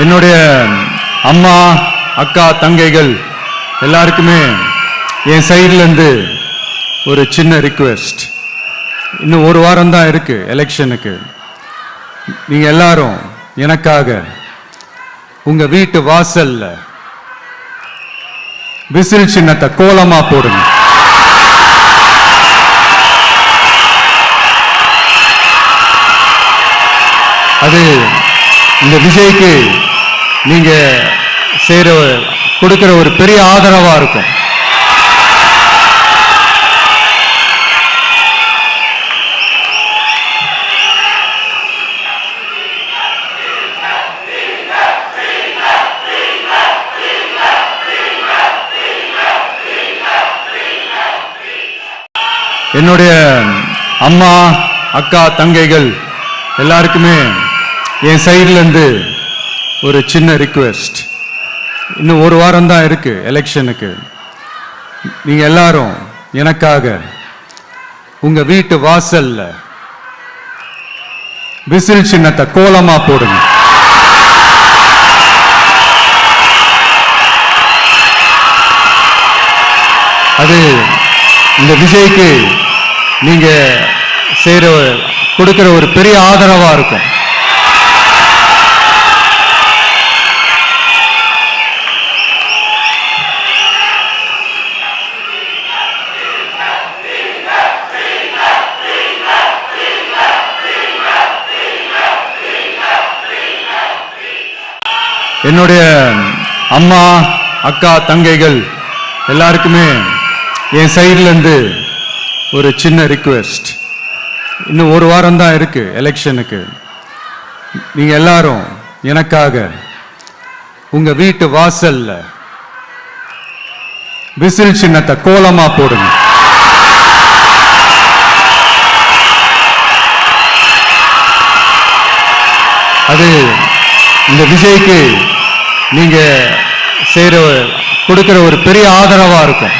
என்னுடைய அம்மா அக்கா தங்கைகள் எல்லாருக்குமே என் சைடுல இருந்து ஒரு சின்ன ரிக்வெஸ்ட். இன்னும் ஒரு வாரம் தான் இருக்கு எலெக்ஷனுக்கு. நீங்க எல்லாரும் எனக்காக உங்க வீட்டு வாசல்ல விசில் சின்னத்தை கோலமா போடுங்க. அது இந்த விஜய்க்கு நீங்க கொடுக்கிற ஒரு பெரிய ஆதரவா இருக்கும். என்னுடைய அம்மா அக்கா தங்கைகள் எல்லாருக்குமே என் சைடுல இருந்து ஒரு சின்ன ரிக்வெஸ்ட். இன்னும் ஒரு வாரம் தான் இருக்கு எலெக்ஷனுக்கு. நீங்க எல்லாரும் எனக்காக உங்க வீட்டு வாசல்ல விசில் சின்னத்தை கோலமா போடுங்க. அது இந்த விஜய்க்கு நீங்க கொடுக்கிற ஒரு பெரிய ஆதரவா இருக்கும். என்னுடைய அம்மா அக்கா தங்கைகள் எல்லாருக்குமே என் சைடுல இருந்து ஒரு சின்ன ரிக்வெஸ்ட். இன்னும் ஒரு வாரம் தான் இருக்கு எலெக்ஷனுக்கு. நீங்க எல்லாரும் எனக்காக உங்க வீட்டு வாசல்ல விசில் சின்னத்தை கோலமா போடுங்க. அது இந்த விஜய்க்கு நீங்க கொடுக்கிற ஒரு பெரிய ஆதரவா இருக்கும்.